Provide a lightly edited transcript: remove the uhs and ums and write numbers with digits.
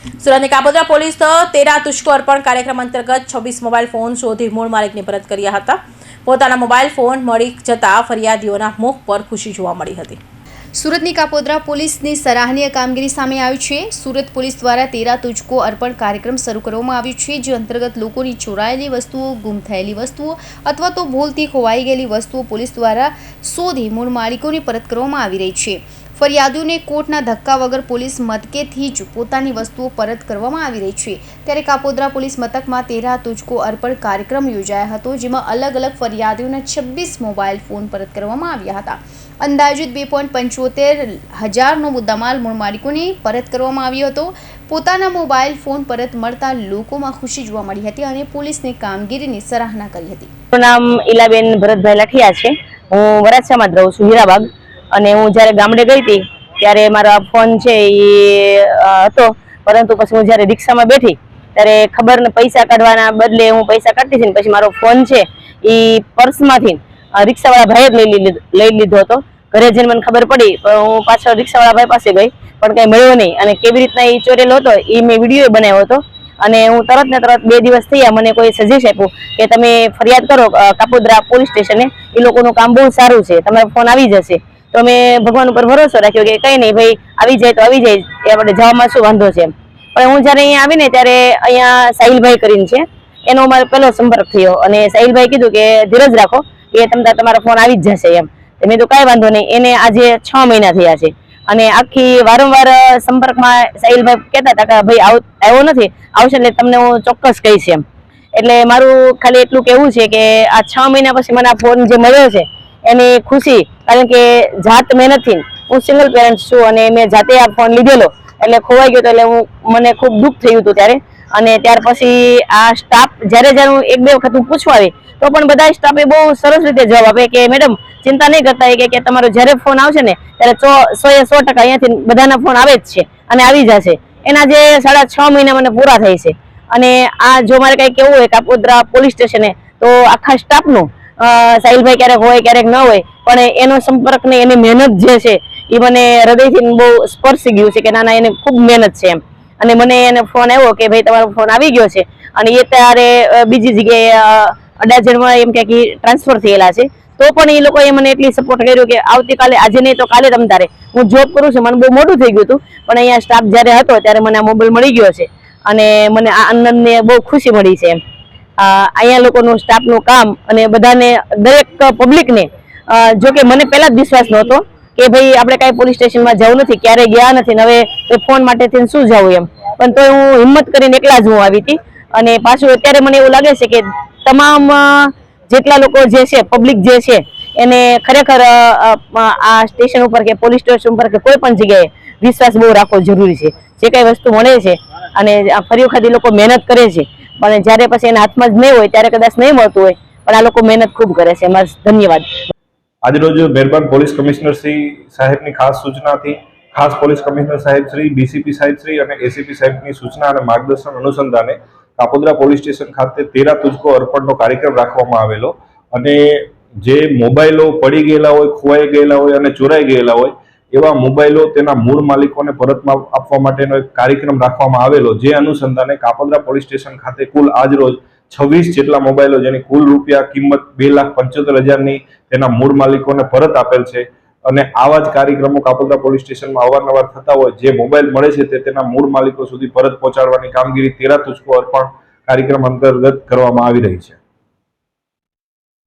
સુરતની કાપોદ્રા પોલીસ તેરા તુષ્કો અર્પણ કાર્યક્રમ અંતર્ગત 26 મોબાઈલ ફોન શોધી મૂળ માલિકને પરત કર્યા હતા। પોતાના મોબાઈલ ફોન મળી જતા ફરિયાદીઓના મુખ પર ખુશી જોવા મળી હતી। સુરતની કાપોદ્રા પોલીસની સરાહનીય કામગીરી સામે આવી છે। સુરત પોલીસ દ્વારા તેરા તુજકો અર્પણ કાર્યક્રમ શરૂ કરવામાં આવ્યો છે, જે અંતર્ગત લોકોની ચોરાયેલી વસ્તુઓ, ગુમ થયેલી વસ્તુઓ અથવા તો ભૂલથી ખોવાઈ ગયેલી વસ્તુઓ પોલીસ દ્વારા શોધી મૂળ માલિકોને પરત કરવામાં આવી રહી છે। ફરિયાદીઓને કોર્ટના ધક્કા વગર પોલીસ મથકેથી જ પોતાની વસ્તુઓ પરત કરવામાં આવી રહી છે। ત્યારે કાપોદ્રા પોલીસ મથકમાં તેરા તુજકો અર્પણ કાર્યક્રમ યોજાયો હતો, જેમાં અલગ અલગ ફરિયાદીઓના 26 મોબાઈલ ફોન પરત કરવામાં આવ્યા હતા। અંદાજિત 2.75,000નો મુદ્દામાલ મૂળ માલિકોને પરત કરવામાં આવ્યો હતો। પોતાના મોબાઈલ ફોન પરત મળતા લોકોમાં ખુશી જોવા મળી હતી અને પોલીસની કામગીરીની સરાહના કરી હતી। મારું નામ ઈલાબેન ભરતભાઈ લાઠિયા છે। હું વરાછામાં જ રહું છું, હીરાબાગ। અને હું જ્યારે ગામડે ગઈ હતી ત્યારે મારો ફોન છે એ હતો, પરંતુ પછી હું જ્યારે રિક્ષામાં બેઠી ત્યારે ખબર ને પૈસા કાઢવાના બદલે હું પૈસા કાઢતી હતી, પછી મારો ફોન છે એ પર્સમાંથી રિક્ષાવાળા ભાઈએ લઈ લીધો હતો। ઘરે જઈને મને ખબર પડી, હું પાછળ રિક્ષાવાળા ભાઈ પાસે ગઈ પણ કંઈ મળ્યો નહીં। અને કેવી રીતના એ ચોરેલો હતો એ મેં વિડીયો બનાવ્યો હતો અને હું તરત ને તરત 2 દિવસ થયા મને કોઈ સજેશ આપ્યું કે તમે ફરિયાદ કરો કાપોદ્રા પોલીસ સ્ટેશને, એ લોકોનું કામ બહુ સારું છે, તમારો ફોન આવી જશે। તો મેં ભગવાન ઉપર ભરોસો રાખ્યો કે કંઈ નહીં ભાઈ, આવી જાય તો આવી જાય, એ આપણે જવામાં શું વાંધો છે। પણ હું જ્યારે અહીંયા આવીને ત્યારે અહીંયા સાહિલભાઈ કરીને છે, એનો મારો પહેલો સંપર્ક થયો અને સાહિલભાઈ કીધું કે ધીરજ રાખો, એ તમારો ફોન આવી જ જશે એમ। મેં તો કાંઈ વાંધો નહીં। એને આજે 6 મહિના થયા છે અને આખી વારંવાર સંપર્કમાં સાહિલભાઈ કહેતા હતા કે ભાઈ આવ્યો નથી, આવશે એટલે તમને હું ચોક્કસ કહીશ એમ। એટલે મારું ખાલી એટલું કહેવું છે કે આ 6 મહિના પછી મને આ ફોન જે મળ્યો છે એની ખુશી, કારણ કે જાત મહેનતથી, હું સિંગલ પેરેન્ટ છું અને મેં જાતે આ ફોન લીધેલો એટલે ખોવાઈ ગયો એટલે મને ખૂબ દુઃખ થયું હતું ત્યારે। અને ત્યાર પછી આ સ્ટાફ જ્યારે હું 1-2 વખત હું પૂછવા આવી તો પણ બધા સ્ટાફે બહુ સરસ રીતે જવાબ આપે કે મેડમ ચિંતા નહીં કરતા, કે તમારો જ્યારે ફોન આવશે ને ત્યારે 100% અહીંયાથી બધાના ફોન આવે જ છે અને આવી જશે। એના જે 6.5 મહિના મને પૂરા થાય છે। અને આ જો મારે કંઈ કહેવું હોય કાપોદ્રા પોલીસ સ્ટેશને તો આખા સ્ટાફનું, સાહિલભાઈ ક્યારેક હોય ક્યારેક ન હોય, પણ એનો સંપર્ક ને એની મહેનત જે છે એ મને હૃદયથી બહુ સ્પર્શી ગયું છે કે ના એને ખૂબ મહેનત છે એમ। અને મને એને ફોન આવ્યો કે ભાઈ તમારો ફોન આવી ગયો છે અને એ ત્યારે બીજી જગ્યાએ અડાજણમાં એમ કે ટ્રાન્સફર થયેલા છે, તો પણ એ લોકોએ મને એટલી સપોર્ટ કર્યો કે આવતીકાલે, આજે નહીં તો કાલે તમ તારે, હું જોબ કરું છું, મને બહુ મોડું થઈ ગયું હતું પણ અહીંયા સ્ટાફ જ્યારે હતો ત્યારે મને આ મોબાઈલ મળી ગયો છે અને મને આ આનંદને બહુ ખુશી મળી છે એમ। અહીંયા લોકોનું સ્ટાફનું કામ અને બધાને, દરેક પબ્લિકને, જો કે મને પહેલાં જ વિશ્વાસ નહોતો કે ભાઈ આપણે કાંઈ પોલીસ સ્ટેશનમાં જવું નથી, ક્યારેય ગયા નથી ને હવે ફોન માટેથી શું જવું એમ, પણ તો હું હિંમત કરીને એકલા જ હું આવી હતી। અને પાછું અત્યારે મને એવું લાગે છે કે તમામ જેટલા લોકો જે છે, પબ્લિક જે છે, એને ખરેખર આ સ્ટેશન ઉપર કે પોલીસ સ્ટેશન ઉપર કે કોઈ પણ જગ્યાએ વિશ્વાસ બહુ રાખવો જરૂરી છે। જે કાંઈ વસ્તુ મળે છે અને ફરી વખત એ લોકો મહેનત કરે છે, પણ જ્યારે પછી એના હાથમાં જ નહીં હોય ત્યારે કદાચ નહીં મળતું હોય, પણ આ લોકો મહેનત ખૂબ કરે છે। એમાં ધન્યવાદ। આજરોજ મહેરબાન પોલીસ કમિશનર શ્રી સાહેબની ખાસ સૂચનાથી, ખાસ પોલીસ કમિશનર સાહેબ શ્રી, ડીસીપી સાહેબ શ્રી અને એસીપી સાહેબની સૂચના અને માર્ગદર્શન અનુસંધાને કાપોદ્રા પોલીસ સ્ટેશન ખાતે તેરા તુજકો અર્પણનો કાર્યક્રમ રાખવામાં આવેલો। અને જે મોબાઈલો પડી ગયેલા હોય, ખોવાઈ ગયેલા હોય અને ચોરાઈ ગયેલા હોય એવા મોબાઈલો તેના મૂળ માલિકોને પરત આપવા માટેનો એક કાર્યક્રમ રાખવામાં આવેલો, જે અનુસંધાને કાપોદ્રા પોલીસ સ્ટેશન ખાતે કુલ આજરોજ 26 જેટલા મોબાઈલો, જેની કુલ રૂપિયા કિંમત 2,75,000ની તેના મૂળ માલિકોને પરત આપેલ છે। અને આવા જ કાર્યક્રમો કાપોદ્રા પોલીસ સ્ટેશનમાં અવારનવાર થતા હોય, જે મોબાઈલ મળે છે તે તેના મૂળ માલિકો સુધી પરત પહોંચાડવાની કામગીરી તેરા તુજકો અર્પણ કાર્યક્રમ અંતર્ગત કરવામાં આવી રહી છે।